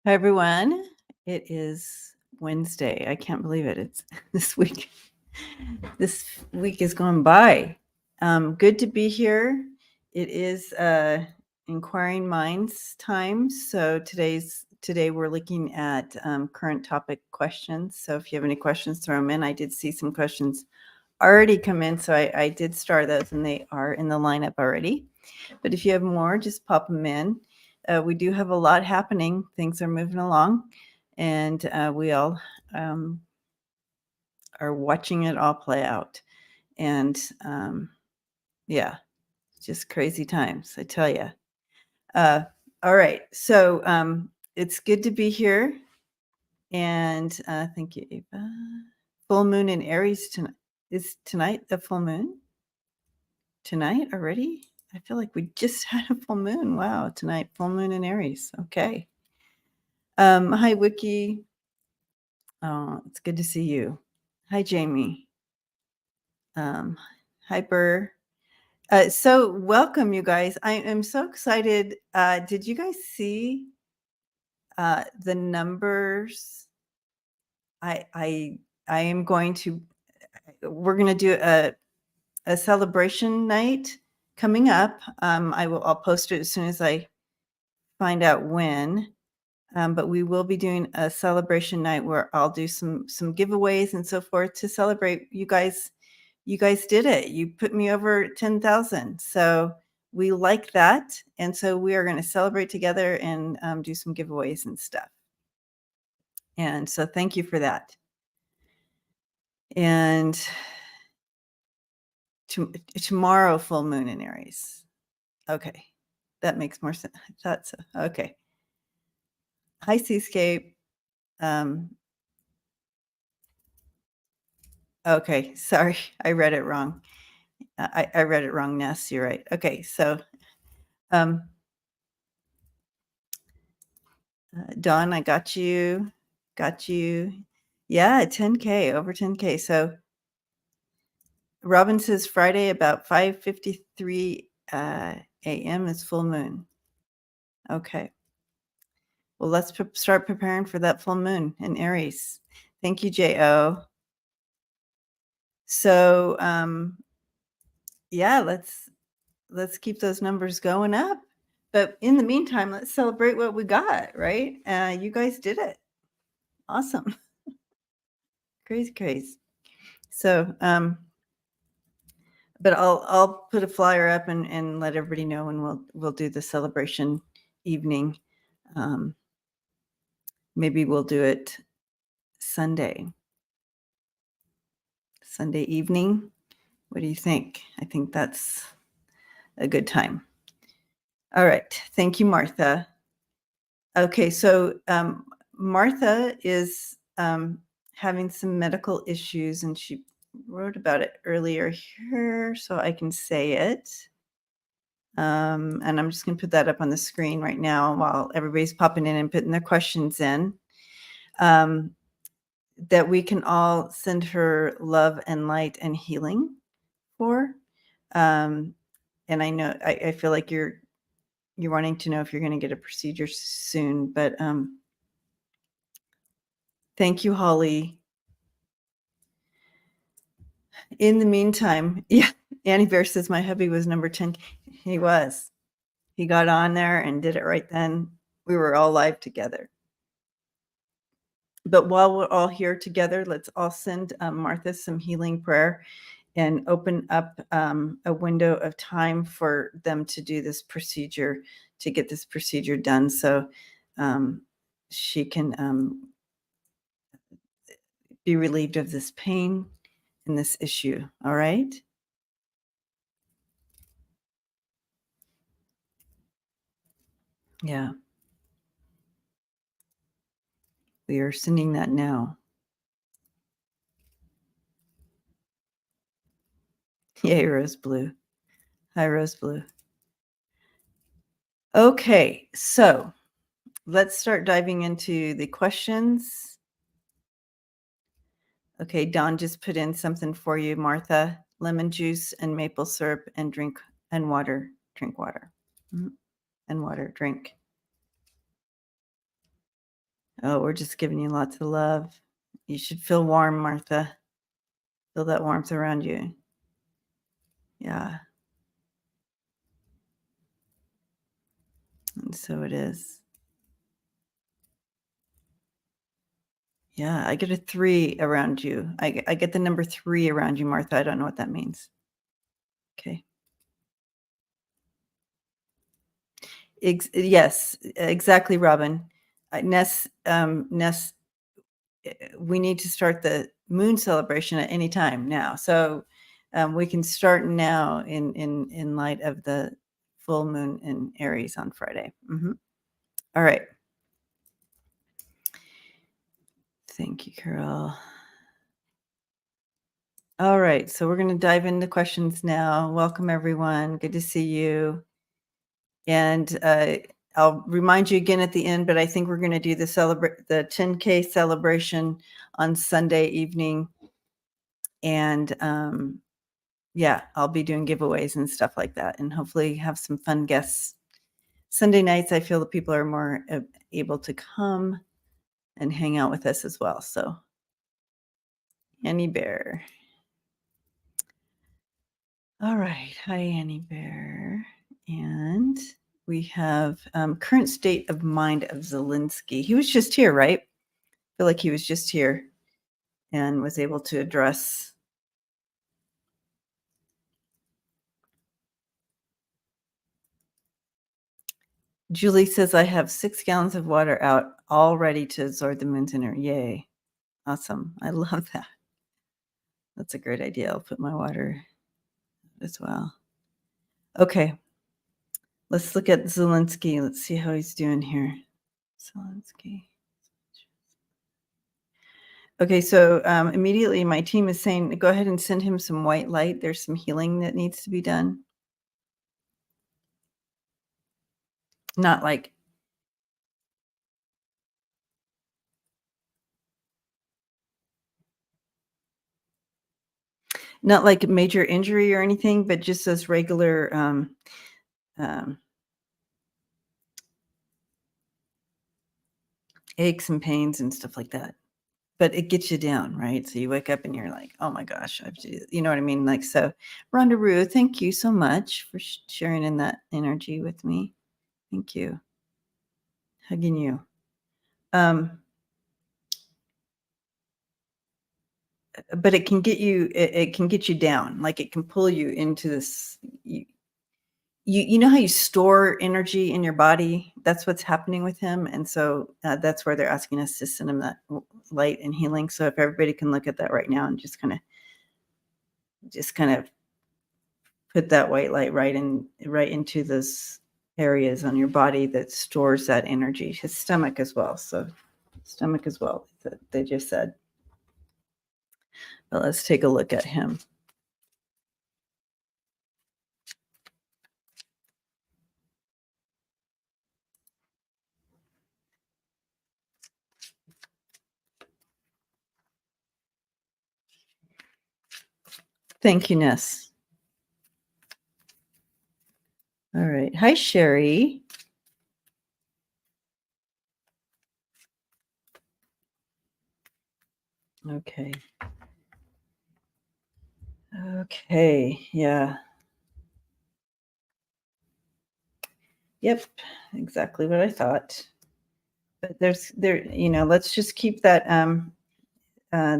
Hi, everyone. It is Wednesday. I can't believe it. It's this week. This week is going by. Good to be here. It is Inquiring Minds time. So today we're looking at current topic questions. So if you have any questions, throw them in. I did see some questions already come in, so I did start those, and they are in the lineup already. But if you have more, just pop them in. We do have a lot happening. Things are moving along, and we all are watching it all play out. And yeah, just crazy times, I tell you. All right, so it's good to be here, and thank you, Eva. Full moon in Aries tonight. Is tonight the full moon? Tonight already? I feel like we just had a full moon. Wow, tonight, full moon in Aries. Okay. Hi, Wiki. Oh, it's good to see you. Hi, Jamie. Hi, Burr. So welcome, you guys. I am so excited. Did you guys see the numbers? I am going to. We're going to do a celebration night coming up. I'll post it as soon as I find out when. But we will be doing a celebration night where I'll do some giveaways and so forth to celebrate you guys. You guys did it. You put me over 10,000. So we like that. And so we are going to celebrate together and do some giveaways and stuff. And so thank you for that. And tomorrow, full moon in Aries. Okay. That makes more sense. That's okay. Hi, Seascape. Okay, sorry, I read it wrong. I read it wrong, Ness, you're right. Okay, so, Dawn, I got you. Got you. Yeah, 10K, over 10K. So Robin says Friday about 5:53 AM is full moon. Okay. Well, let's start preparing for that full moon in Aries. Thank you, J.O. So, yeah, let's keep those numbers going up. But in the meantime, let's celebrate what we got, right? You guys did it. Awesome. Crazy. So, but I'll put a flyer up and let everybody know, and we'll do the celebration evening. Maybe we'll do it Sunday evening. What do you think? I think that's a good time. All right. Thank you, Martha. Okay, so Martha is having some medical issues, and she wrote about it earlier here, so I can say it. And I'm just going to put that up on the screen right now while everybody's popping in and putting their questions in. That we can all send her love and light and healing for. And I know I feel like you're wanting to know if you're going to get a procedure soon, but thank you, Holly. In the meantime, yeah, Annie Bear says my hubby was number 10. He was. He got on there and did it right then. We were all live together. But while we're all here together, let's all send Martha some healing prayer and open up a window of time for them to do this procedure, to get this procedure done, so she can be relieved of this pain and this issue. All right? Yeah. We are sending that now. Yay, Rose Blue. Hi, Rose Blue. Okay, so let's start diving into the questions. Okay, Don just put in something for you, Martha. Lemon juice and maple syrup and drink and water. Drink water. And water, drink. Oh, we're just giving you lots of love. You should feel warm, Martha. Feel that warmth around you. Yeah, and so it is. Yeah, I get a 3 around you. I get the number 3 around you, Martha. I don't know what that means. Okay. Yes, exactly, Robin. Ness, we need to start the moon celebration at any time now. So, we can start now in light of the full moon in Aries on Friday. Mhm. All right. Thank you, Carol. All right, so we're gonna dive into questions now. Welcome, everyone. Good to see you. And, I'll remind you again at the end, but I think we're gonna do the 10K celebration on Sunday evening. And, yeah, I'll be doing giveaways and stuff like that, and hopefully have some fun guests. Sunday nights, I feel that people are more, able to come and hang out with us as well, so Annie Bear. All right. Hi, Annie Bear. And we have current state of mind of Zelenskyy. He was just here, right? I feel like he was just here and was able to address. Julie says, I have 6 gallons of water out, all ready to absorb the moon's energy. Yay. Awesome. I love that. That's a great idea. I'll put my water as well. Okay. Let's look at Zelenskyy. Let's see how he's doing here. Zelenskyy. Okay, so immediately my team is saying, go ahead and send him some white light. There's some healing that needs to be done. Not like major injury or anything, but just those regular um, aches and pains and stuff like that. But it gets you down, right? So you wake up and you're like, oh my gosh, you know what I mean? Like, so Rhonda Rue, thank you so much for sharing in that energy with me. Thank you. Hugging you. But it can get you, it can get you down. Like it can pull you into this. You know how you store energy in your body? That's what's happening with him. And so that's where they're asking us to send him that light and healing. So if everybody can look at that right now and just kind of put that white light right into those areas on your body that stores that energy. His stomach as well. So stomach as well, that they just said. But let's take a look at him. Thank you, Ness. All right. Hi, Sherry. Okay. Okay. Yeah. Yep. Exactly what I thought. But let's just keep that uh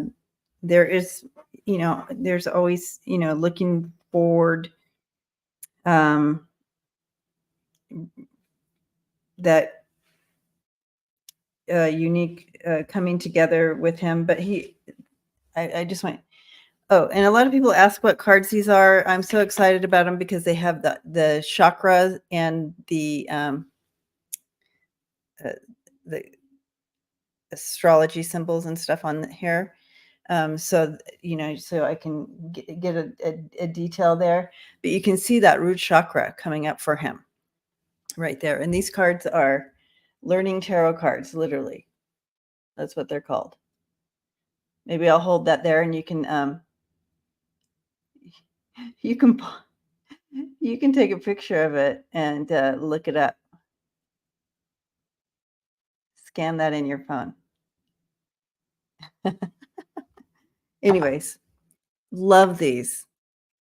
there is, there's always, looking forward, um that unique coming together with him. But I just went, oh, and a lot of people ask what cards these are. I'm so excited about them because they have the chakra and uh, the astrology symbols and stuff on here. So so I can get a detail there, but you can see that root chakra coming up for him right there. And these cards are learning tarot cards, literally. That's what they're called. Maybe I'll hold that there, and you can you can take a picture of it and look it up. scan that in your phone. Anyways, love these.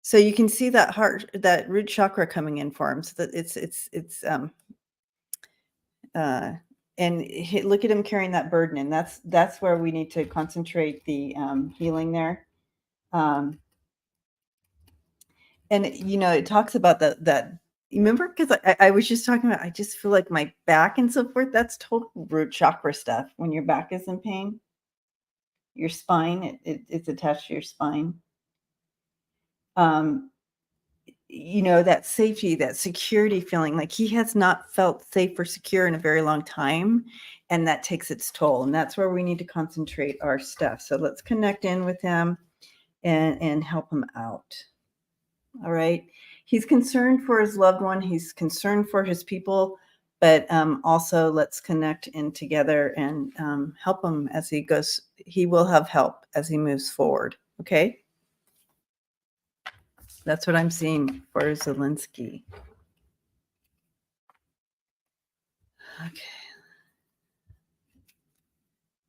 So you can see that root chakra coming in for him. So that it's and look at him carrying that burden, and that's where we need to concentrate the healing there. And it talks about that. Remember, because I was just talking about, I just feel like my back and so forth. That's total root chakra stuff. When your back is in pain, your spine, it's attached to your spine. That safety, that security feeling, like he has not felt safe or secure in a very long time, and that takes its toll. And that's where we need to concentrate our stuff. So let's connect in with him and help him out. All right. He's concerned for his loved one. He's concerned for his people, but also let's connect in together and help him as he goes. He will have help as he moves forward. Okay. That's what I'm seeing for Zelenskyy. Okay.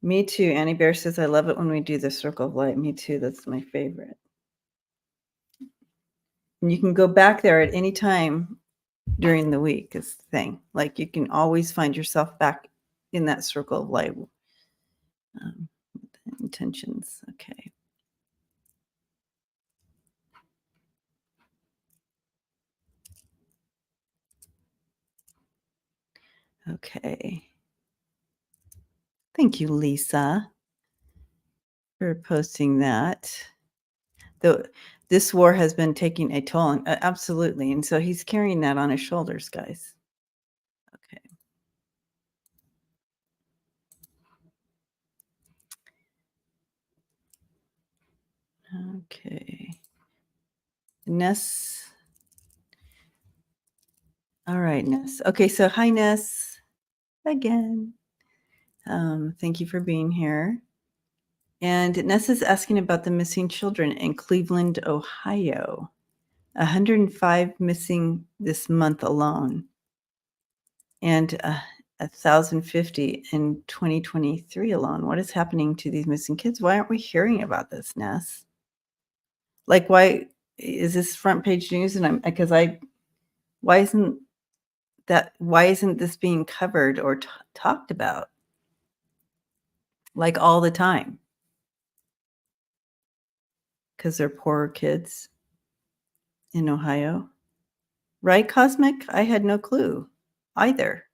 Me too. Annie Bear says, I love it when we do the circle of light. Me too. That's my favorite. And you can go back there at any time during the week is the thing. Like you can always find yourself back in that circle of light. Intentions. Okay. Okay. Thank you, Lisa, for posting that. This war has been taking a toll, absolutely. And so he's carrying that on his shoulders, guys. Okay. Okay. Ness. All right, Ness. Okay, so hi, Ness. Again. Thank you for being here. And Ness is asking about the missing children in Cleveland, Ohio. 105 missing this month alone, and 1,050 in 2023 alone. What is happening to these missing kids? Why aren't we hearing about this, Ness? Like, why is this front page news? And why isn't this being covered or talked about like all the time? Because they're poorer kids in Ohio. Right, Cosmic? I had no clue either.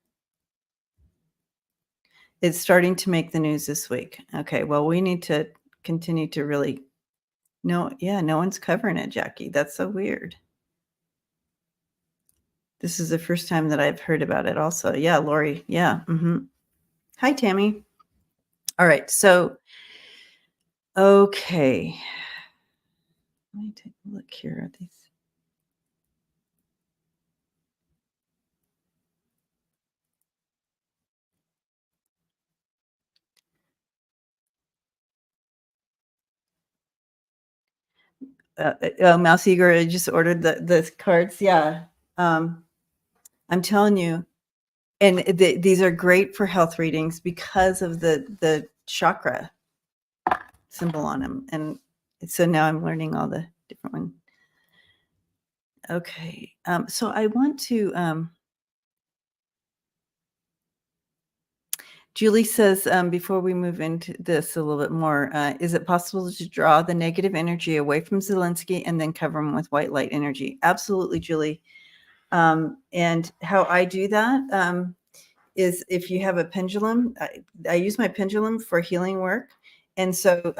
It's starting to make the news this week. Okay, well, we need to continue to really no one's covering it, Jackie. That's so weird. This is the first time that I've heard about it also. Yeah, Lori. Yeah. Hi, Tammy. All right, so okay. Let me take a look here at these. Mouse Eager, I just ordered the cards. Yeah. I'm telling you, and these are great for health readings because of the chakra symbol on them. And so now I'm learning all the different ones. Okay. So I want to, Julie says, before we move into this a little bit more, is it possible to draw the negative energy away from Zelenskyy and then cover him with white light energy? Absolutely, Julie. And how I do that is if you have a pendulum, I use my pendulum for healing work. And so,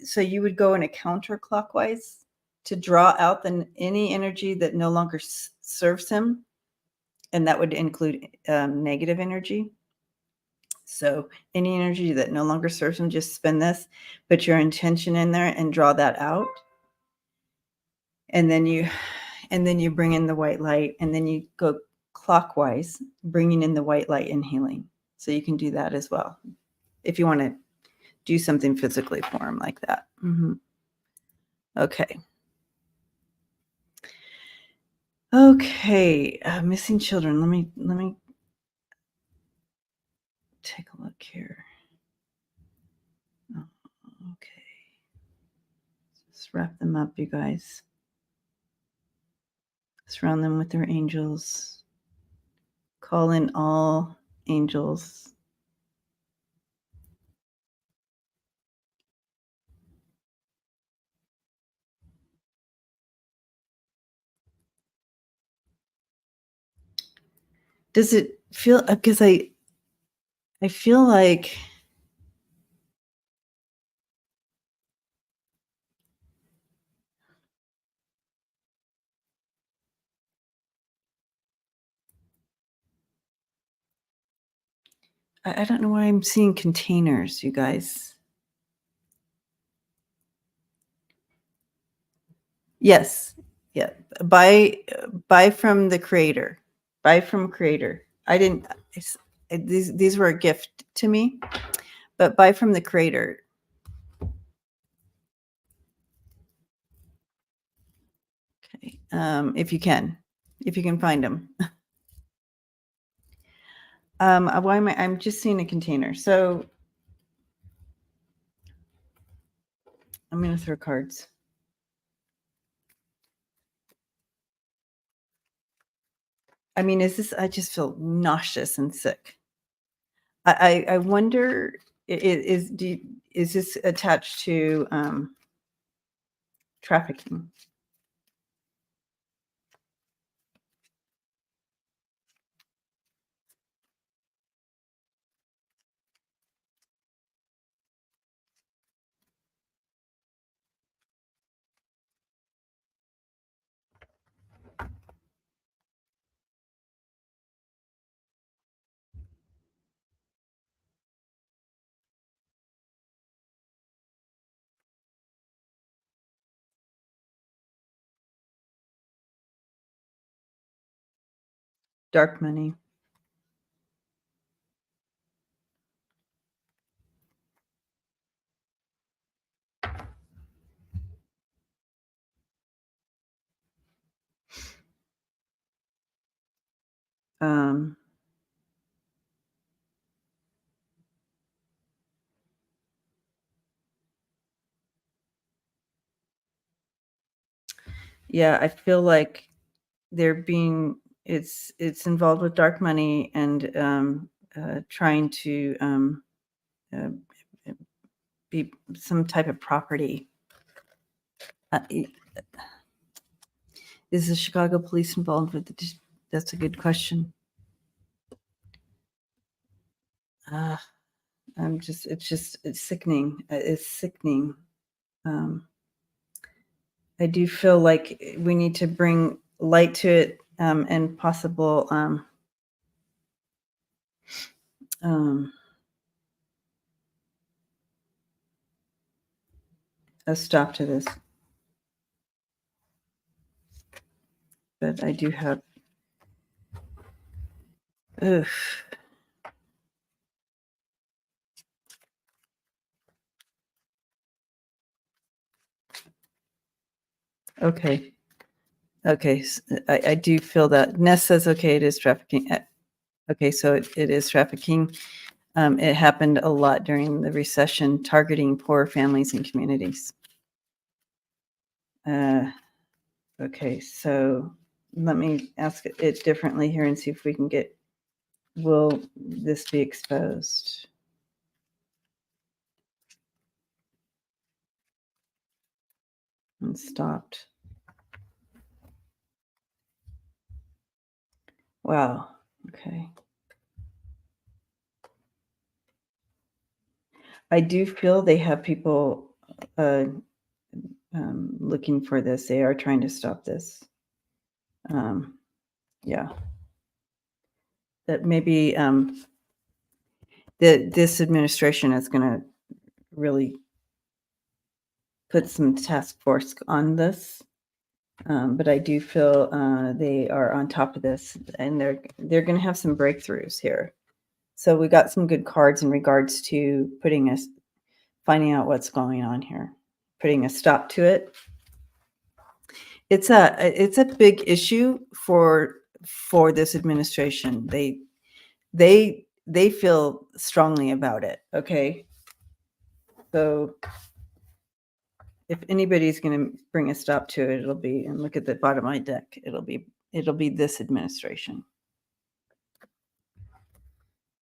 so you would go in a counterclockwise to draw out any energy that no longer serves him. And that would include negative energy. So any energy that no longer serves him, just spin this, put your intention in there and draw that out. And then you bring in the white light, and then you go clockwise, bringing in the white light and healing. So you can do that as well if you want to do something physically for him like that. Okay. Okay. Missing children. Let me take a look here. Oh, okay. Just wrap them up, you guys. Surround them with their angels. Call in all angels. Does it feel, because I feel like I don't know why I'm seeing containers, you guys. Yes. Yeah. Buy from the creator. Buy from creator. I didn't these were a gift to me, but buy from the creator. Okay. If you can find them. Why am I'm just seeing a container. So I'm going to throw cards. I mean, I just feel nauseous and sick. I wonder, is this attached to trafficking? Dark money. Um, yeah, I feel like it's involved with dark money and trying to uh, be some type of property. Is the Chicago police involved with it? That's a good question. It's sickening. It's sickening. I do feel like we need to bring light to it and possible a stop to this. But I do have. Ugh. Okay. Okay. I do feel that. Ness says, okay, it is trafficking. Okay, so it is trafficking. It happened a lot during the recession, targeting poor families and communities. Okay, so let me ask it differently here and see if we can get, will this be exposed? And stopped. Wow. Okay. I do feel they have people looking for this. They are trying to stop this. Yeah. That maybe this administration is going to really put some task force on this. But I do feel they are on top of this, and they're going to have some breakthroughs here. So we got some good cards in regards to finding out what's going on here, putting a stop to it. It's a big issue for this administration. They they feel strongly about it. Okay. So if anybody's going to bring a stop to it, it'll be, and look at the bottom of my deck, it'll be this administration.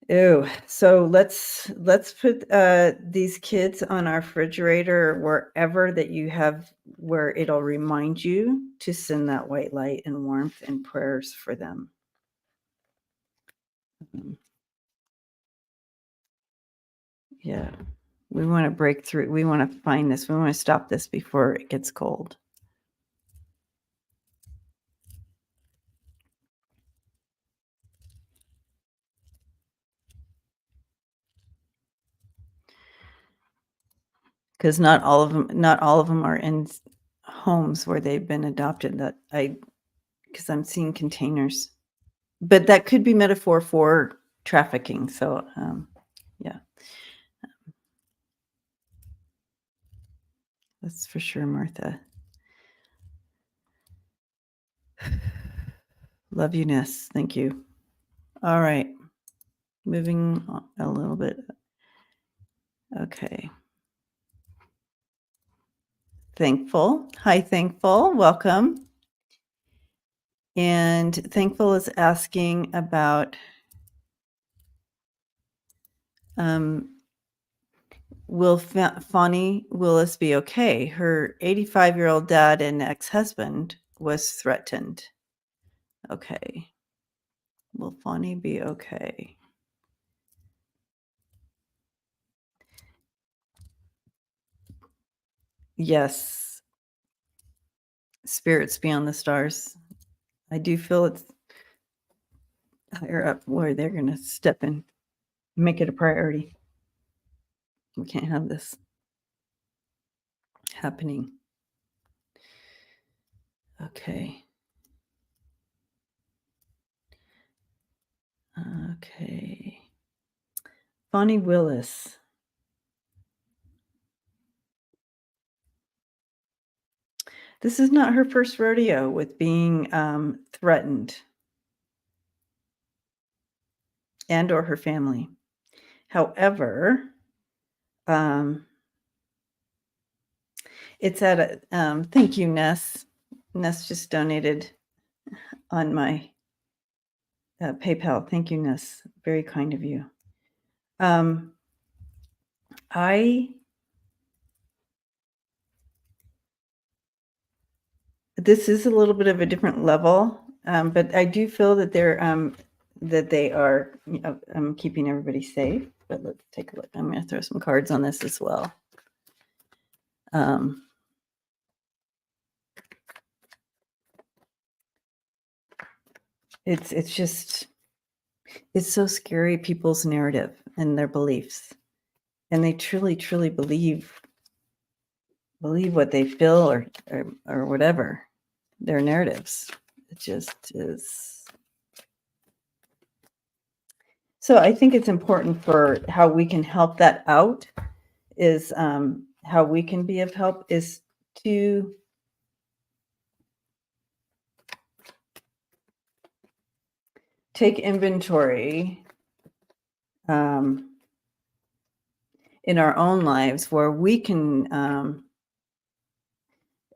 Ew. So let's put these kids on our refrigerator, wherever that you have, where it'll remind you to send that white light and warmth and prayers for them. Yeah. We want to break through. We want to find this. We want to stop this before it gets cold. Because not all of them are in homes where they've been adopted. Because I'm seeing containers, but that could be metaphor for trafficking. So, yeah, that's for sure, Martha. Love you, Ness. Thank you. All right, moving on a little bit. Okay. Thankful. Hi, Thankful. Welcome. And Thankful is asking about will Fani Willis be okay? Her 85-year-old dad and ex-husband was threatened. Okay. Will Fani be okay? Yes. Spirits beyond the stars. I do feel it's higher up where they're going to step in, make it a priority. We can't have this happening. Okay. Okay. Bonnie Willis. This is not her first rodeo with being threatened, and or her family. However, it's at a thank you, Ness. Ness just donated on my PayPal. Thank you, Ness. Very kind of you. This is a little bit of a different level, but I do feel that they are keeping everybody safe. But let's take a look. I'm going to throw some cards on this as well. It's just, it's so scary, people's narrative and their beliefs, and they truly believe what they feel or whatever their narratives. It just is. So I think it's important for how we can help that out is how we can be of help is to take inventory in our own lives where we can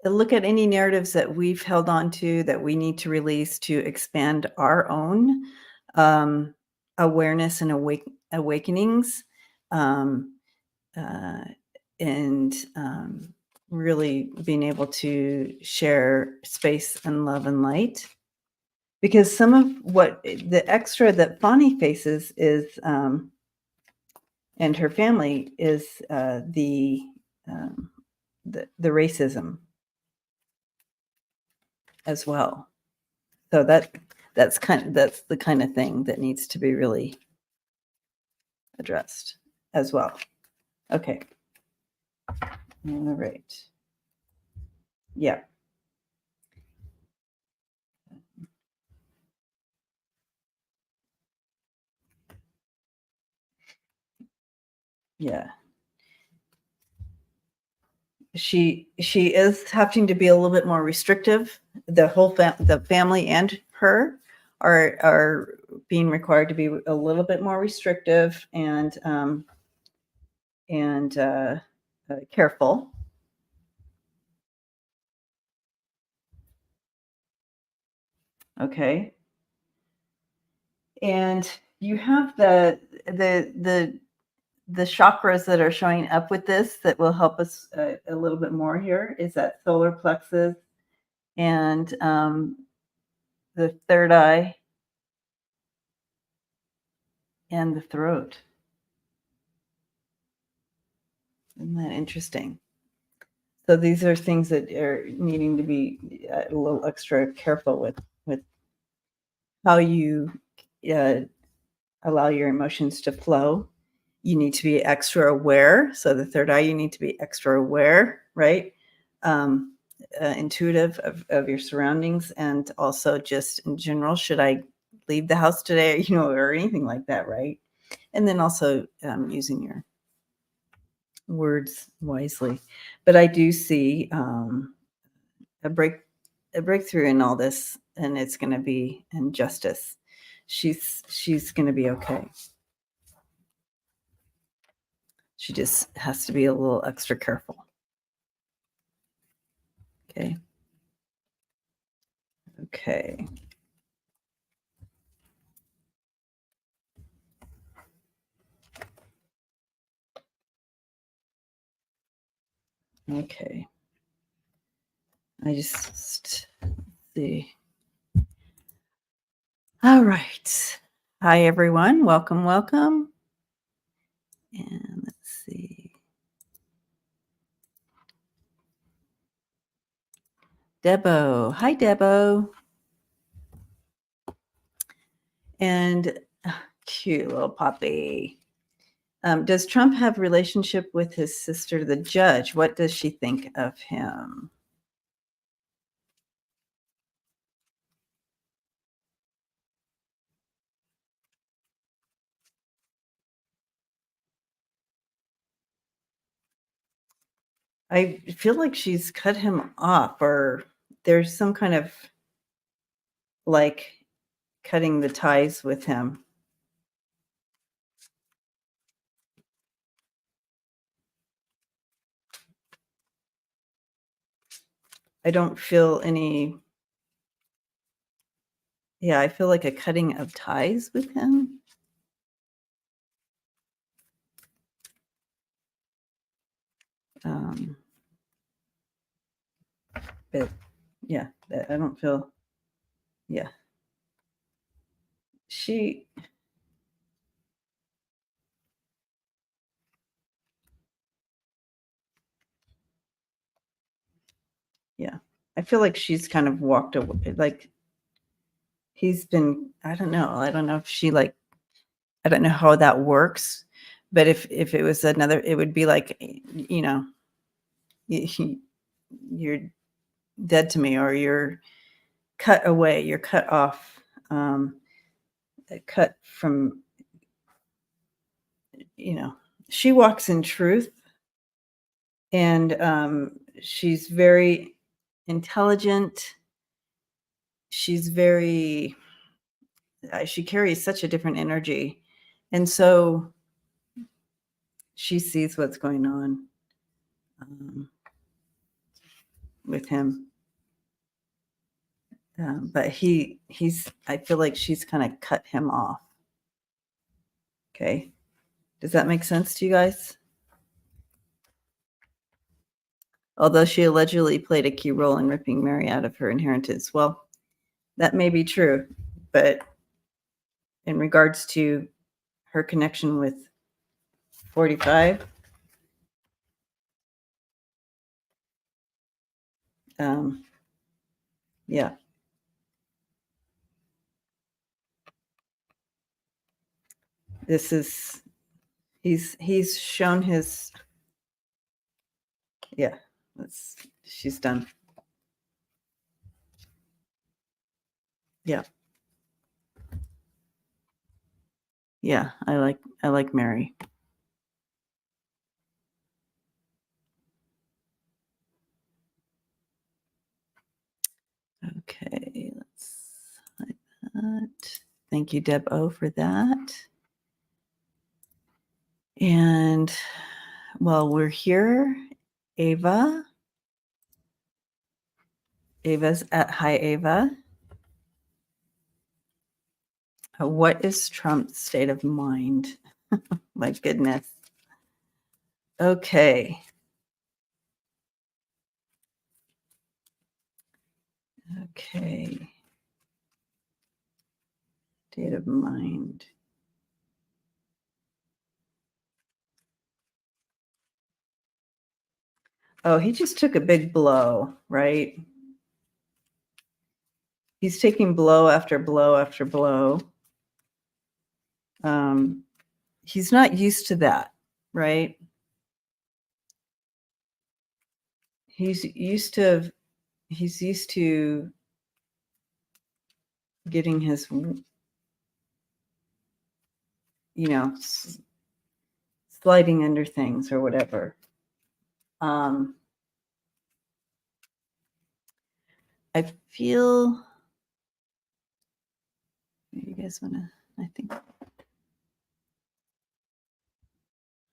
look at any narratives that we've held on to that we need to release to expand our own awareness and awakenings, and really being able to share space and love and light. Because some of what the extra that Fani faces is, and her family is the racism as well. So that's the kind of thing that needs to be really addressed as well. Okay. All right. Yeah. Yeah. She is having to be a little bit more restrictive. The whole the family and her are being required to be a little bit more restrictive and careful. Okay. And you have the chakras that are showing up with this that will help us a little bit more here is that solar plexus and the third eye and the throat. Isn't that interesting? So these are things that are needing to be a little extra careful with how you allow your emotions to flow. You need to be extra aware. So the third eye, you need to be extra aware, right? Intuitive of your surroundings, and also just in general, should I leave the house today, or anything like that, right? And then also using your words wisely. But I do see a breakthrough in all this, and it's going to be in justice. She's going to be okay. She just has to be a little extra careful. Okay. Okay. Okay. I just see. All right. Hi, everyone. Welcome, welcome. And let's see. Debo. Hi, Debo. And cute little puppy. Does Trump have a relationship with his sister, the judge? What does she think of him? I feel like she's cut him off, or there's some kind of like cutting the ties with him. I don't feel any. Yeah, I feel like a cutting of ties with him. But yeah, I don't feel. Yeah, she. Yeah, I feel like she's kind of walked away. Like he's been. I don't know. I don't know if she like. I don't know how that works, but if it was another, it would be like, you're dead to me, or you're cut away, you're cut off, cut from, she walks in truth, and she's very intelligent. She's very, she carries such a different energy. And so she sees what's going on with him. But he's, I feel like she's kind of cut him off. Okay. Does that make sense to you guys? Although she allegedly played a key role in ripping Mary out of her inheritance. Well, that may be true, but in regards to her connection with 45, yeah. This is, he's shown his, yeah, she's done. Yeah. Yeah, I like Mary. Okay, let's like that. Thank you, Deb O, for that. And while we're here, Ava's at hi, Ava. What is Trump's state of mind? My goodness. Okay. Okay. State of mind. Oh, he just took a big blow, right? He's taking blow after blow after blow. He's not used to that, right? He's used to getting his, sliding under things or whatever. I feel you guys want to, I think,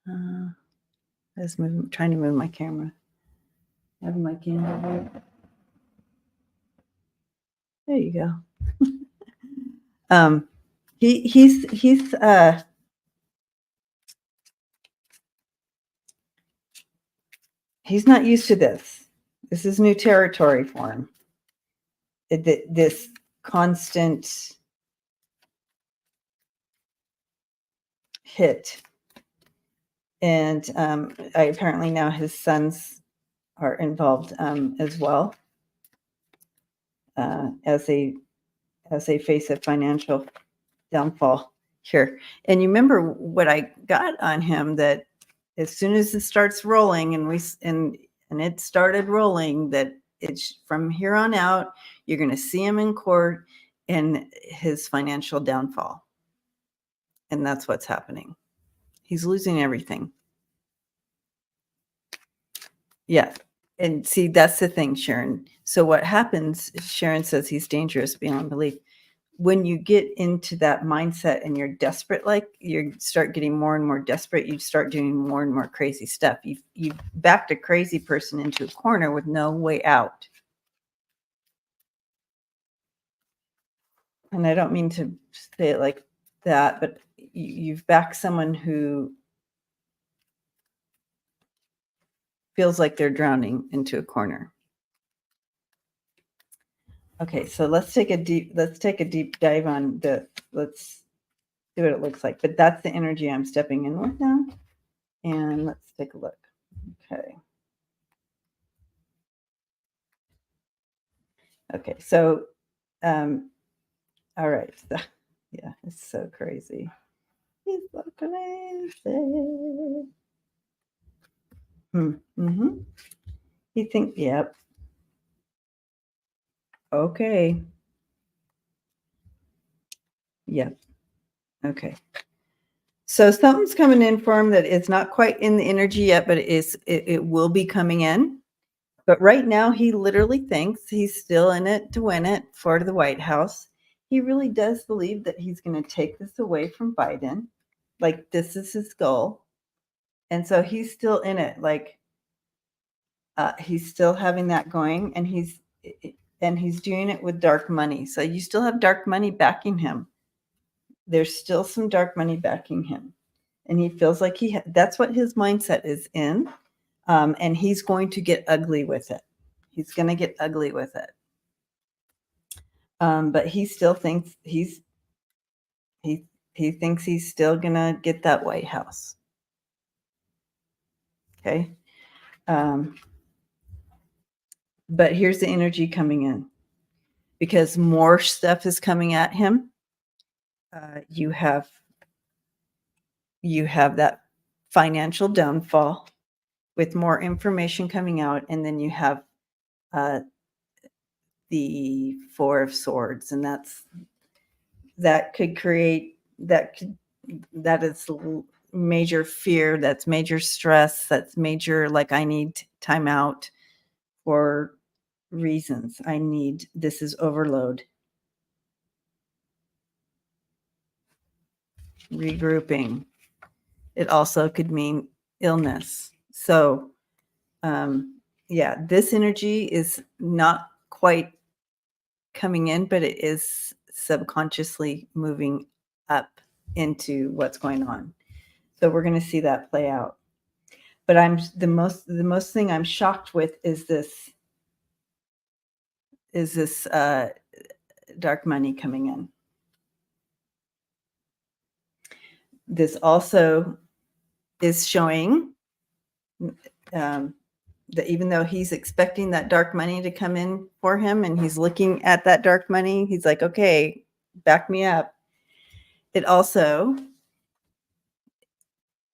I was trying to move my camera. I have my candle here. There you go. He's not used to this. This is new territory for him. This constant hit. And apparently now his sons are involved as well as they face a financial downfall here. And you remember what I got on him, that as soon as it starts rolling and it started rolling, that it's from here on out, you're going to see him in court and his financial downfall. And that's what's happening. He's losing everything. Yeah. And see, that's the thing, Sharon. So what happens, Sharon says he's dangerous beyond belief. When you get into that mindset and you're desperate, like you start getting more and more desperate, you start doing more and more crazy stuff. You've backed a crazy person into a corner with no way out. And I don't mean to say it like that, but you've backed someone who feels like they're drowning into a corner. Okay, so let's take a deep dive on let's see what it looks like. But that's the energy I'm stepping in with now. And let's take a look. Okay. Okay, so all right. So, yeah, it's so crazy. It's so crazy. Mm-hmm. You think, yep. Okay. Yep. Okay. So something's coming in for him that is not quite in the energy yet, but it will be coming in. But right now, he literally thinks he's still in it to win it for the White House. He really does believe that he's going to take this away from Biden. Like, this is his goal. And so he's still in it. Like, he's still having that going, and he's doing it with dark money. So you still have dark money backing him. There's still some dark money backing him. And he feels like that's what his mindset is in. And he's going to get ugly with it. He's going to get ugly with it. But he still thinks he thinks he's still going to get that White House. Okay. But here's the energy coming in, because more stuff is coming at him. You have that financial downfall with more information coming out, and then you have the Four of Swords, and that is major fear, that's major stress, that's major, like, I need time out for reasons. This is overload. regrouping. It also could mean illness. So, yeah, this energy is not quite coming in, but it is subconsciously moving up into what's going on. So we're going to see that play out. But the most thing I'm shocked with is this dark money coming in. This also is showing that even though he's expecting that dark money to come in for him and he's looking at that dark money, he's like, okay, back me up. It also,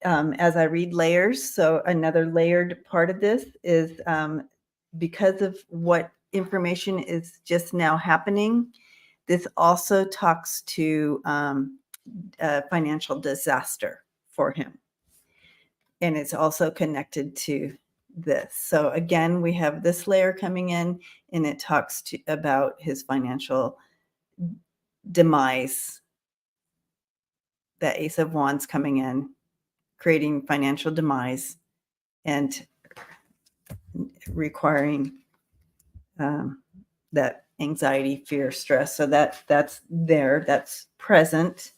as I read layers, so another layered part of this is because of what information is just now happening, this also talks to a financial disaster for him. And it's also connected to this. So again, we have this layer coming in, and it talks about his financial demise. The Ace of Wands coming in, creating financial demise and requiring that anxiety, fear, stress. So that's there, that's present.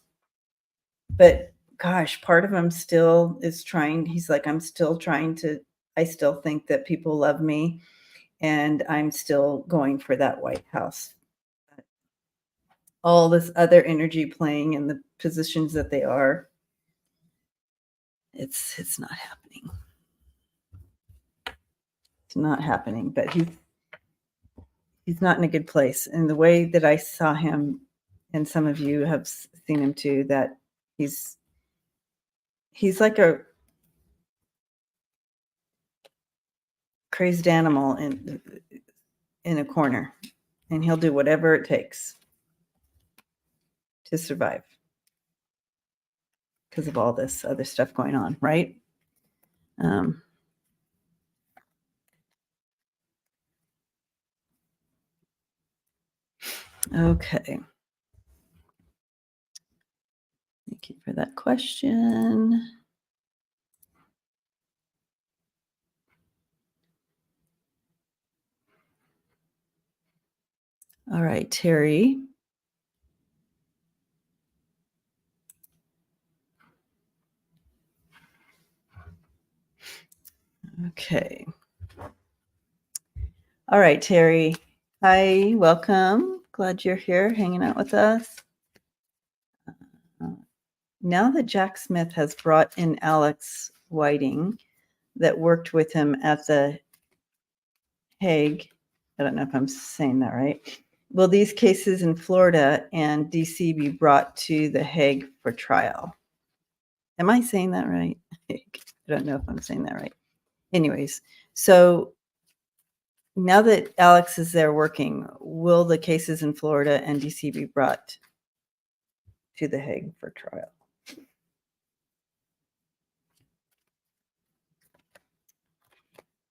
But gosh, part of him still is trying. He's like, I still think that people love me, and I'm still going for that White House. All this other energy playing in the positions that they are, it's not happening. It's not happening, but he's not in a good place. And the way that I saw him, and some of you have seen him too, that he's like a crazed animal in a corner, and he'll do whatever it takes to survive because of all this other stuff going on, right? Okay. Thank you for that question. All right, Terry. Okay. All right, Terry. Hi, welcome. Glad you're here hanging out with us. Now that Jack Smith has brought in Alex Whiting that worked with him at the Hague, I don't know if I'm saying that right. Will these cases in Florida and DC be brought to the Hague for trial? Am I saying that right? I don't know if I'm saying that right. Anyways, so now that Alex is there working, will the cases in Florida and DC be brought to the Hague for trial?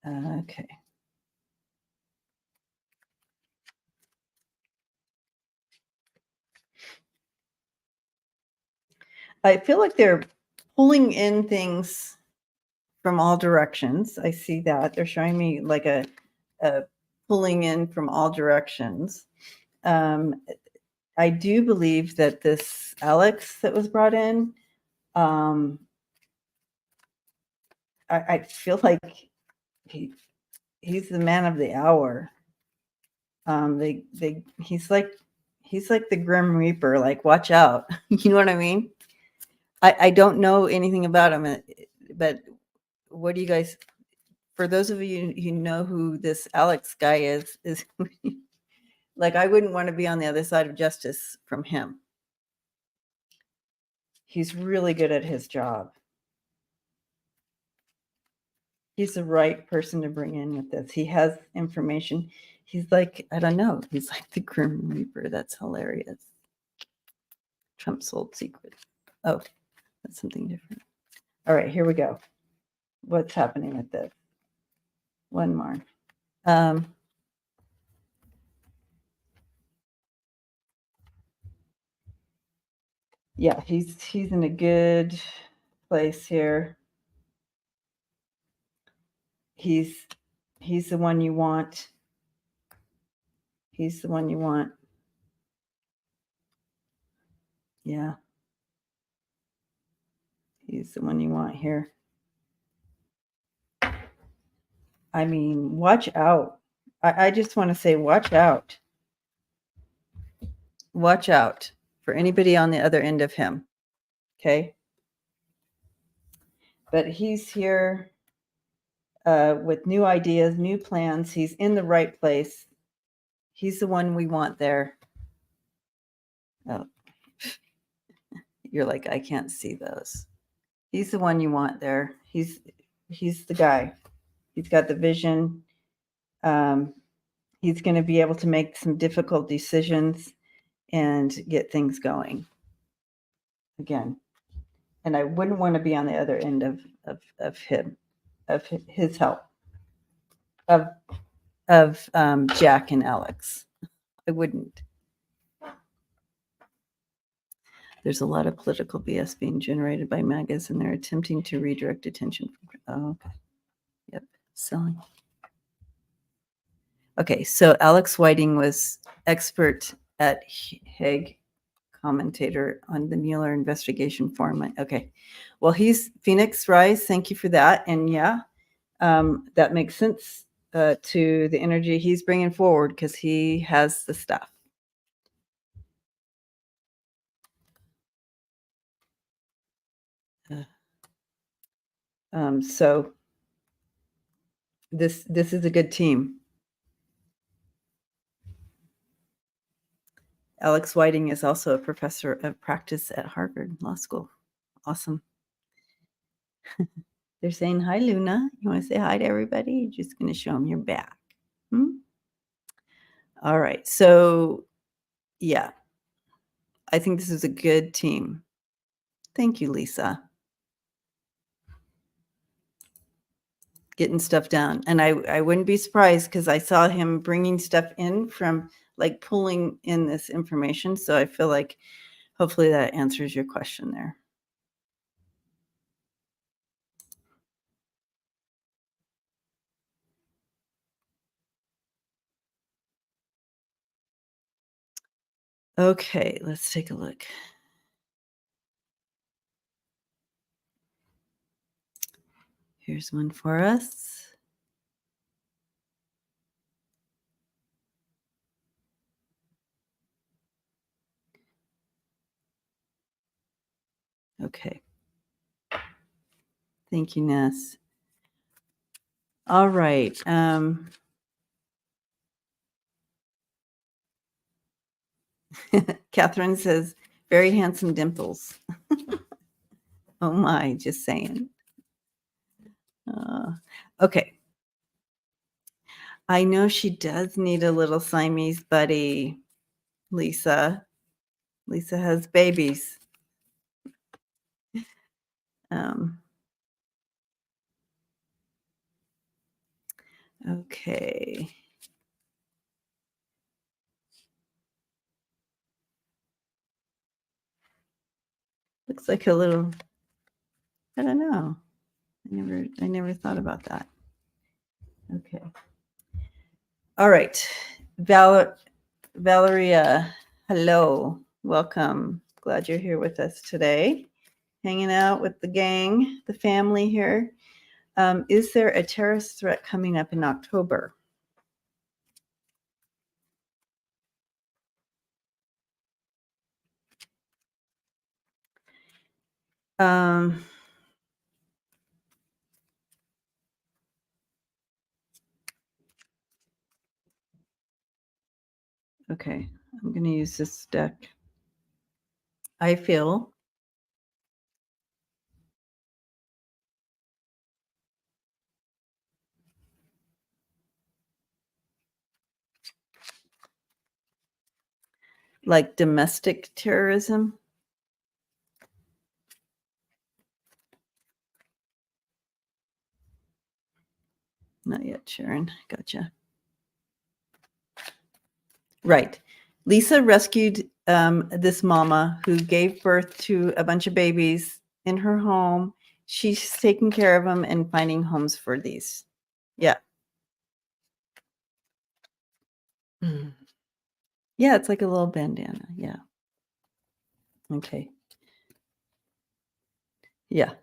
Okay. I feel like they're pulling in things from all directions. I see that. They're showing me like a pulling in from all directions. I do believe that this Alex that was brought in, I feel like he's the man of the hour. He's like the Grim Reaper. Like, watch out. You know what I mean? I don't know anything about him, but what do you guys? For those of you who know who this Alex guy is like, I wouldn't want to be on the other side of justice from him. He's really good at his job. He's the right person to bring in with this. He has information. He's like, I don't know. He's like the Grim Reaper. That's hilarious. Trump sold secrets. Oh, that's something different. All right, here we go. What's happening with this? One more. Yeah, he's in a good place here. He's the one you want. He's the one you want. Yeah. He's the one you want here. I mean, watch out. I just want to say, watch out. Watch out for anybody on the other end of him. Okay. But he's here with new ideas, new plans. He's in the right place. He's the one we want there. Oh, you're like, I can't see those. He's the one you want there. He's the guy. He's got the vision. He's going to be able to make some difficult decisions and get things going again. And I wouldn't want to be on the other end of him, of his help, of Jack and Alex. I wouldn't. There's a lot of political BS being generated by MAGAs, and they're attempting to redirect attention. Okay. Yep. Selling. Okay, so Alex Whiting was expert at Hague, commentator on the Mueller investigation forum. Okay, well, he's Phoenix Rise. Thank you for that. And yeah, that makes sense to the energy he's bringing forward because he has the stuff. So this is a good team. Alex Whiting is also a professor of practice at Harvard Law School. Awesome. They're saying hi, Luna. You want to say hi to everybody? You're just going to show them your back. All right. So, yeah, I think this is a good team. Thank you, Lisa. Getting stuff done. And I wouldn't be surprised because I saw him bringing stuff in from like pulling in this information. So I feel like hopefully that answers your question there. Okay, let's take a look. Here's one for us. Okay. Thank you, Ness. All right. Catherine says, very handsome dimples. Oh my, just saying. Okay. I know she does need a little Siamese buddy, Lisa. Lisa has babies. Okay. Looks like a little, I don't know. I never thought about that. Okay. All right. Valeria, hello. Welcome. Glad you're here with us today. Hanging out with the gang, the family here. Is there a terrorist threat coming up in October? Okay, I'm going to use this deck. I feel like domestic terrorism. Not yet, Sharon. Gotcha. Right. Lisa rescued this mama who gave birth to a bunch of babies in her home. She's taking care of them and finding homes for these. Yeah. Mm. Yeah, it's like a little bandana. Yeah. Okay. Yeah.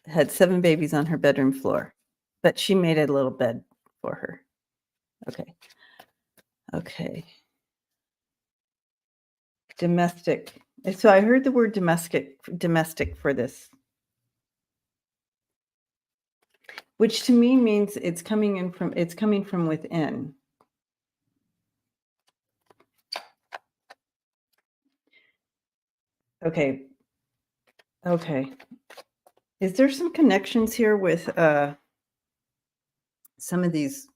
Had 7 babies on her bedroom floor, but she made a little bed for her. Okay. Okay. Domestic. So I heard the word domestic for this, which to me means it's coming from within. Okay. Okay. Is there some connections here with some of these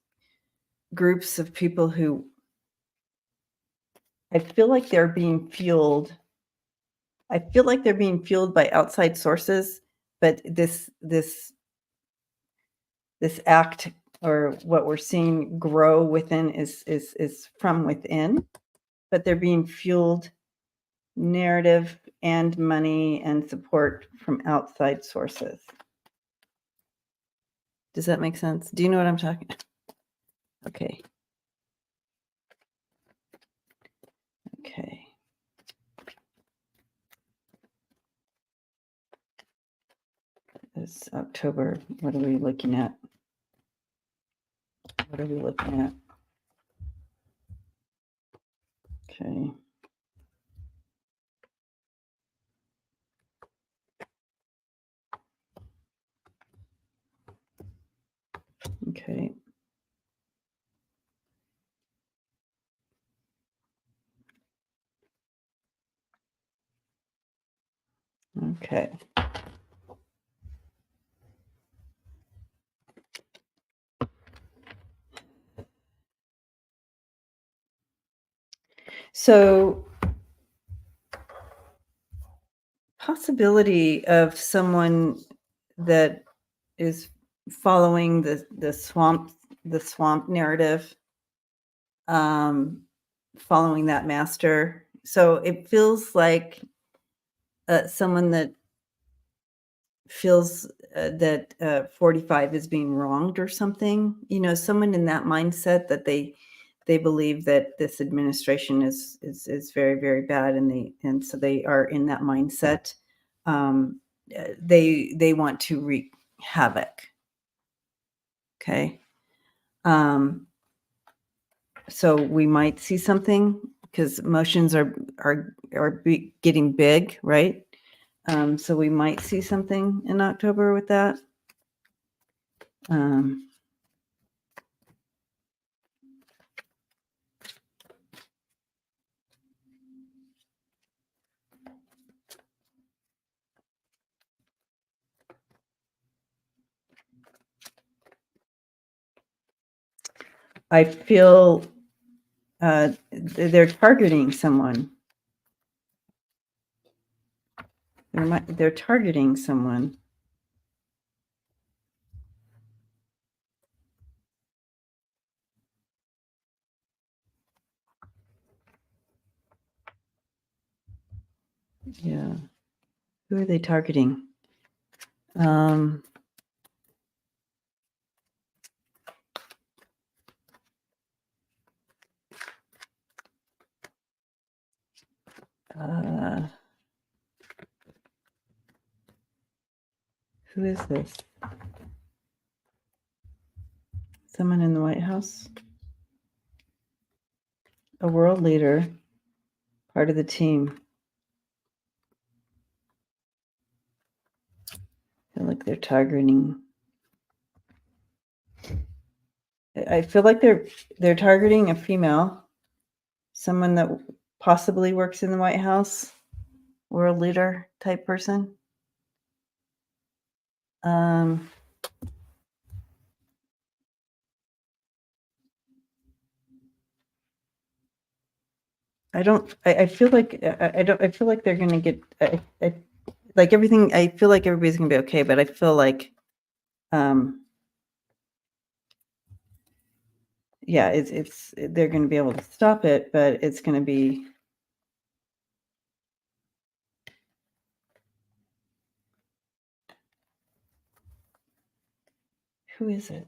groups of people who I feel like they're being fueled. I feel like they're being fueled by outside sources, but this act or what we're seeing grow within is from within, but they're being fueled narrative and money and support from outside sources. Does that make sense? Do you know what I'm talking? Okay. Okay. It's October. What are we looking at? What are we looking at? Okay. Okay. Okay. So possibility of someone that is following the swamp narrative, following that master. So it feels like someone that feels that 45 is being wronged or something. You know, someone in that mindset that they believe that this administration is very, very bad, and so they are in that mindset. They want to wreak havoc. Okay. So we might see something because emotions are getting big, right? So we might see something in October with that. I feel they're targeting someone. They're targeting someone. Yeah. Who are they targeting? Who is this? Someone in the White House? A world leader, part of the team. I feel like they're targeting. I feel like they're targeting a female, someone that possibly works in the White House, world leader type person. I feel like I feel like they're gonna get like everything. I feel like everybody's gonna be okay, but I feel like yeah, it's they're gonna be able to stop it, but it's gonna be Who is it?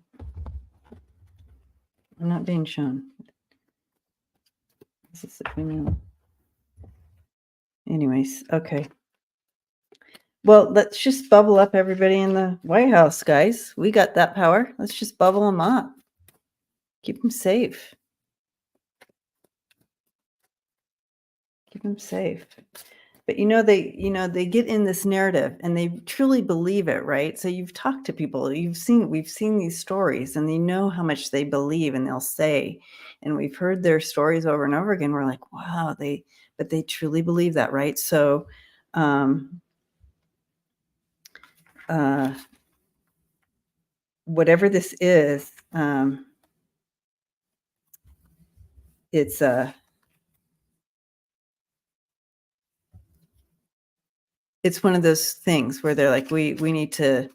I'm not being shown. This is the female. Anyways, okay. Well, let's just bubble up everybody in the White House, guys. We got that power. Let's just bubble them up. Keep them safe. Keep them safe. But they get in this narrative and they truly believe it, right? So you've talked to people, we've seen these stories and they know how much they believe and they'll say, and we've heard their stories over and over again. We're like, wow, but they truly believe that, right? So, whatever this is, it's one of those things where they're like, we need to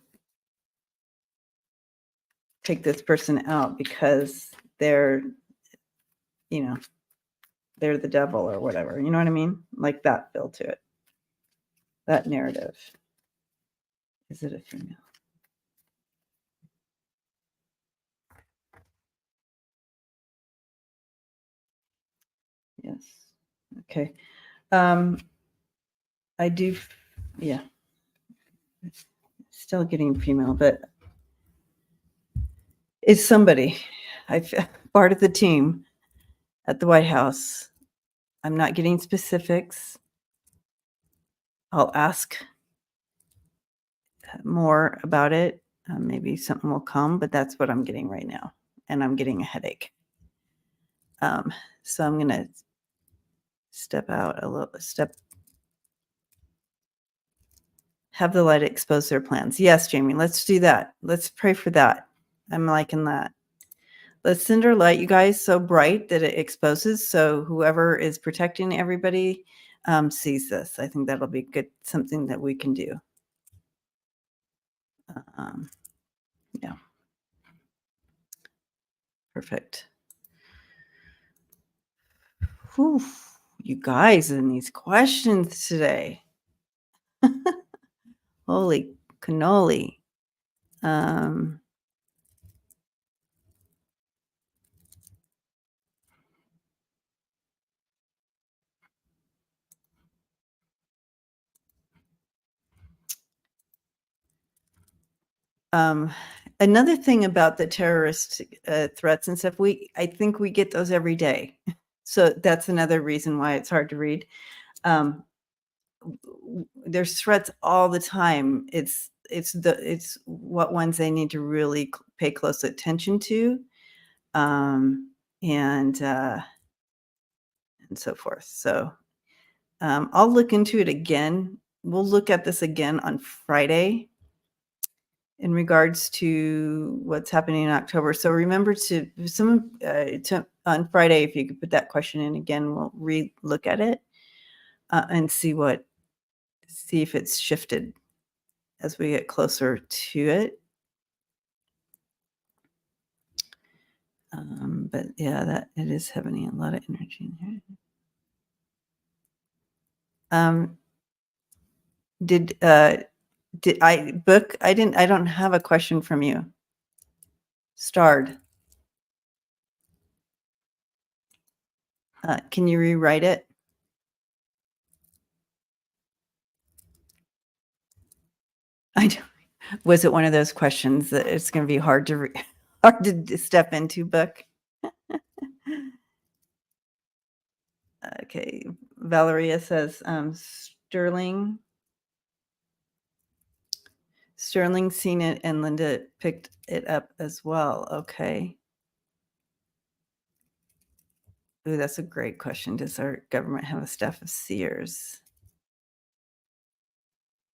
take this person out because they're they're the devil or whatever. You know what I mean? Like that feel to it. That narrative. Is it a female? Yes. Okay. I do, yeah. Still getting female, but it's somebody. I've part of the team at the White House. I'm not getting specifics. I'll ask more about it. Maybe something will come, but that's what I'm getting right now. And I'm getting a headache. So I'm going to step out a little, have the light expose their plans. Yes, Jamie, let's do that. Let's pray for that. I'm liking that. Let's send our light, you guys, so bright that it exposes. So whoever is protecting everybody sees this. I think that'll be good, something that we can do. Yeah. Perfect. Whew, you guys and these questions today. Holy cannoli. Another thing about the terrorist threats and stuff, I think we get those every day. So that's another reason why it's hard to read. There's threats all the time. It's what ones they need to really pay close attention to, and so forth. So I'll look into it again. We'll look at this again on Friday in regards to what's happening in October. So remember on Friday, if you could put that question in again, we'll re-look at it and see if it's shifted as we get closer to it. But yeah, that it is having a lot of energy in here. Did I book? I don't have a question from you. Starred. Can you rewrite it? I don't, was it one of those questions that it's going to be hard to step into, book? Okay, Valeria says Sterling seen it and Linda picked it up as well. Okay. Ooh, that's a great question. Does our government have a staff of seers?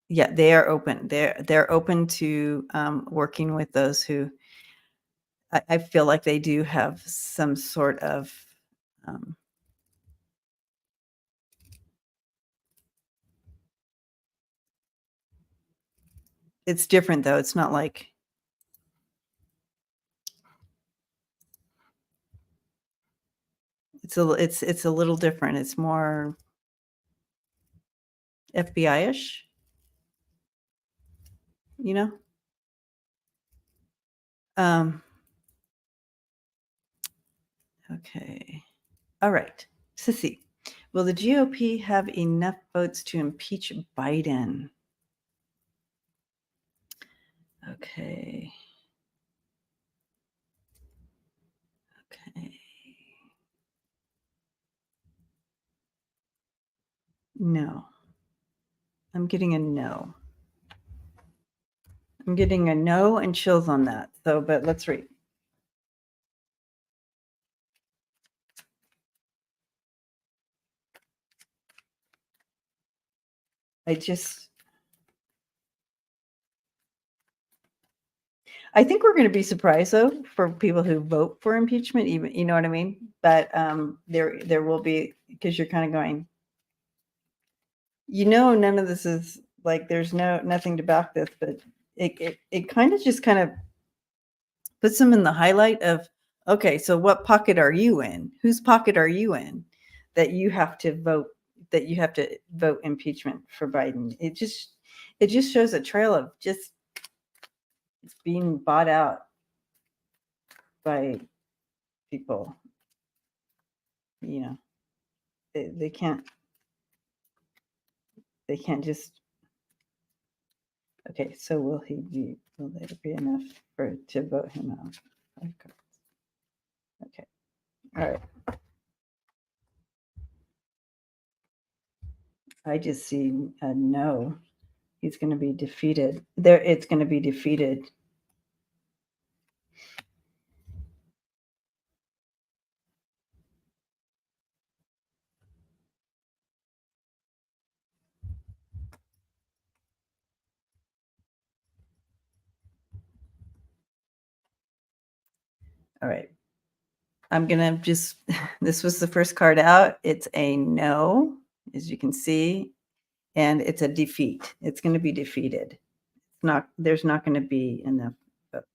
Yeah, they are open. They're open to working with those who I feel like they do have some sort of it's different though. It's not like it's a little different. It's more FBI-ish, you know? Um, okay. All right. Sissy, will the GOP have enough votes to impeach Biden? Okay. Okay. No. I'm getting a no. I'm getting a no and chills on that. So, but let's read. I think we're going to be surprised though for people who vote for impeachment, even, you know what I mean? But there will be, because you're kind of going, none of this is like, there's nothing to back this, but it kind of just kind of puts them in the highlight of, okay, so what pocket are you in? Whose pocket are you in that you have to vote impeachment for Biden? It just shows a trail of just being bought out by people. They can't just, okay, so will there be enough to vote him out? Okay. All right. I just see a no. He's going to be defeated. It's going to be defeated. All right. I'm going to just, this was the first card out. It's a no, as you can see, and it's a defeat. It's going to be defeated. There's not going to be enough votes.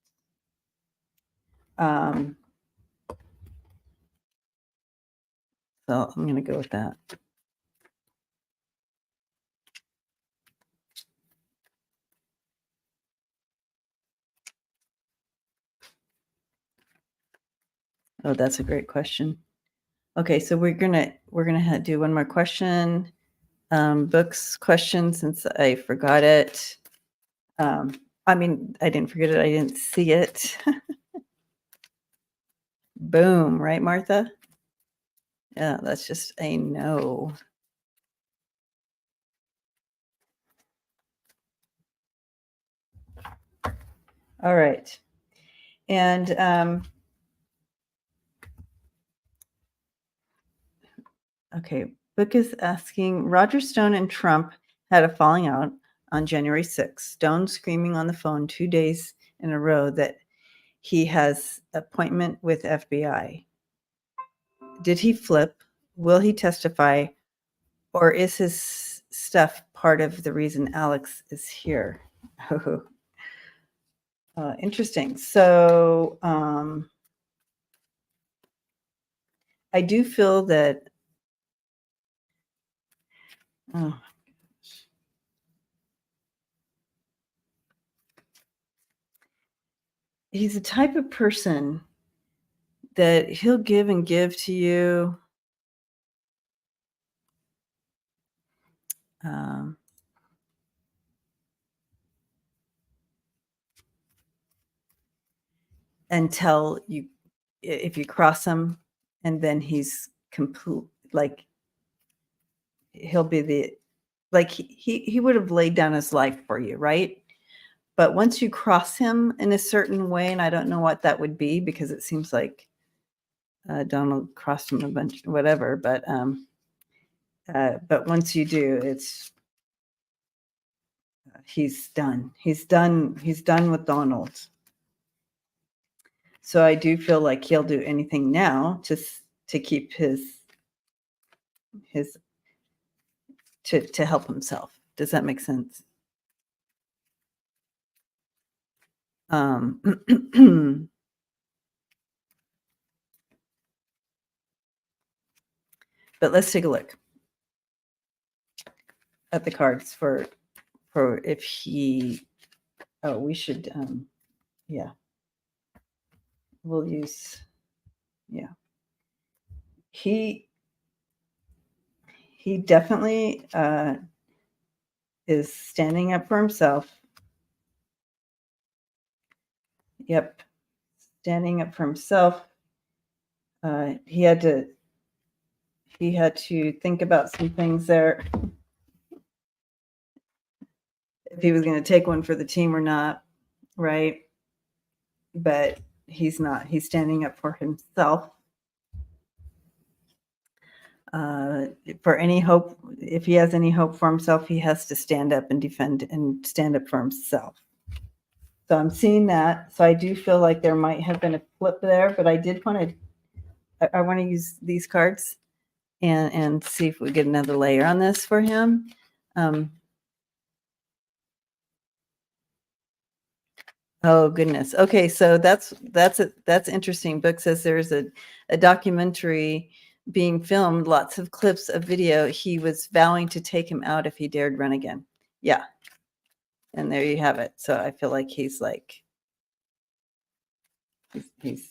So I'm going to go with that. Oh, that's a great question. Okay, so we're gonna do one more question. Books question, since I forgot it. I mean, I didn't forget it. I didn't see it. Boom, right, Martha? Yeah, that's just a no. All right. And okay, book is asking, Roger Stone and Trump had a falling out on January 6th. Stone screaming on the phone 2 days in a row that he has appointment with FBI. Did he flip? Will he testify? Or is his stuff part of the reason Alex is here? Interesting. So I do feel that, oh, he's the type of person that he'll give and give to you. Until if you cross him, and then he's complete, like he'll be he would have laid down his life for you, right? But once you cross him in a certain way, and I don't know what that would be, because it seems like Donald crossed him a bunch, whatever. But once you do, he's done. He's done with Donald. So I do feel like he'll do anything now to keep his to help himself. Does that make sense? But let's take a look at the cards for if he. Oh, we should. Yeah. we'll use, yeah. He definitely is standing up for himself. Yep, standing up for himself. He had to think about some things there, if he was going to take one for the team or not, right? But he's not. He's standing up for himself. For any hope, if he has any hope for himself, he has to stand up and defend and stand up for himself. So I'm seeing that. So I do feel like there might have been a flip there, but I did want to, I want to use these cards and see if we get another layer on this for him. Oh goodness. Okay, so that's interesting. Book says there's a documentary being filmed, lots of clips of video. He was vowing to take him out if he dared run again. Yeah. And there you have it. So I feel like he's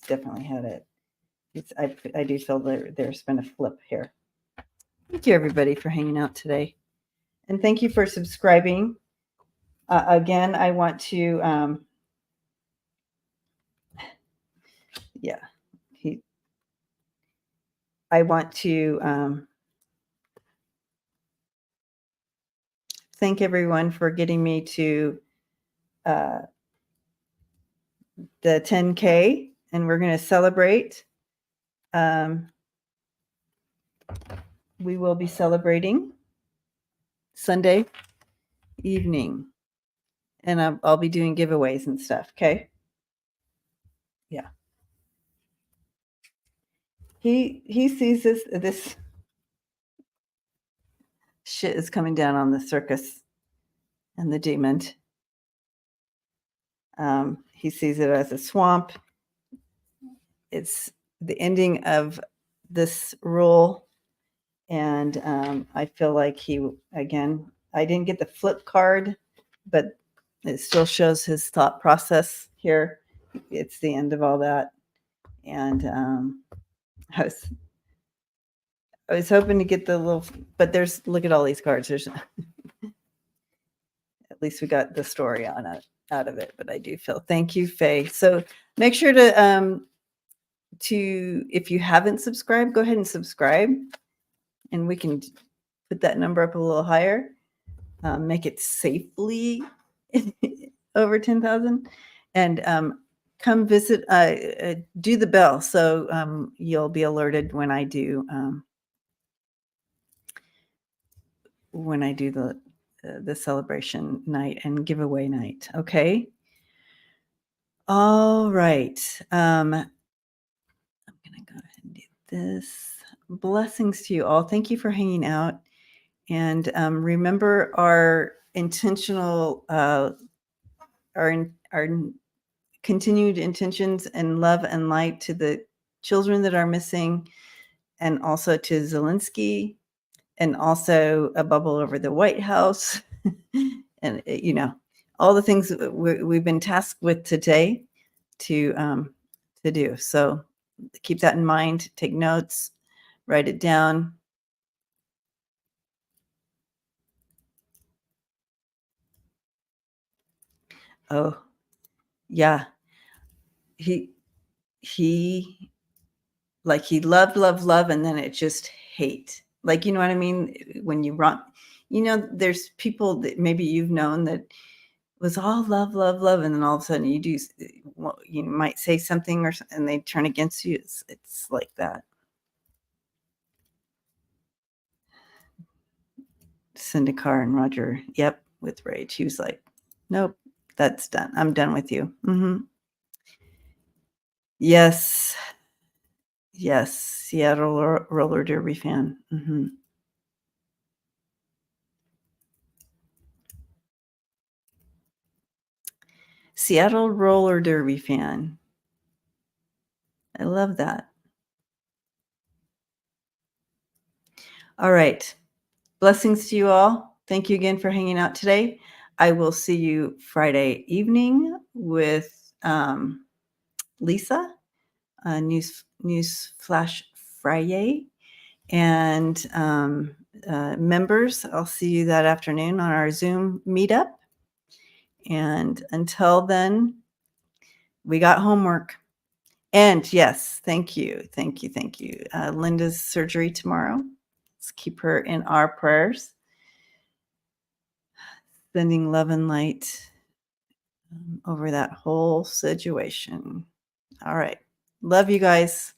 definitely had it. I do feel there's been a flip here. Thank you everybody for hanging out today. And thank you for subscribing. Again, I want to yeah. I want to thank everyone for getting me to the 10K, and we're going to celebrate. We will be celebrating Sunday evening, and I'll be doing giveaways and stuff. Okay. Yeah. He sees this shit is coming down on the circus and the demon. He sees it as a swamp. It's the ending of this rule. And I feel like again, I didn't get the flip card, but it still shows his thought process here. It's the end of all that. And I was hoping to get the little, but look at all these cards. There's at least we got the story out of it, but I do feel, thank you, Faye. So make sure to if you haven't subscribed, go ahead and subscribe, and we can put that number up a little higher, make it safely over 10,000, and come visit, do the bell. So you'll be alerted when I do the celebration night and giveaway night. Okay. All right. I'm going to go ahead and do this. Blessings to you all. Thank you for hanging out. And remember our intentional, our continued intentions and love and light to the children that are missing, and also to Zelenskyy, and also a bubble over the White House, and all the things we've been tasked with today to do. So keep that in mind. Take notes. Write it down. Oh, yeah. He like he loved, and then it just hate. Like, you know what I mean? When you run, there's people that maybe you've known that was all love, and then all of a sudden you might say something and they turn against you. It's like that. Syndicar and Roger, yep, with rage. He was like, nope, that's done. I'm done with you. Mm-hmm. Yes, Seattle roller derby fan. Mm-hmm. Seattle roller derby fan. I love that. All right. Blessings to you all. Thank you again for hanging out today. I will see you Friday evening with Lisa. news flash Friday. And members, I'll see you that afternoon on our Zoom meetup. And until then, we got homework. And yes, thank you. Linda's surgery tomorrow. Let's keep her in our prayers. Sending love and light over that whole situation. All right. Love you guys.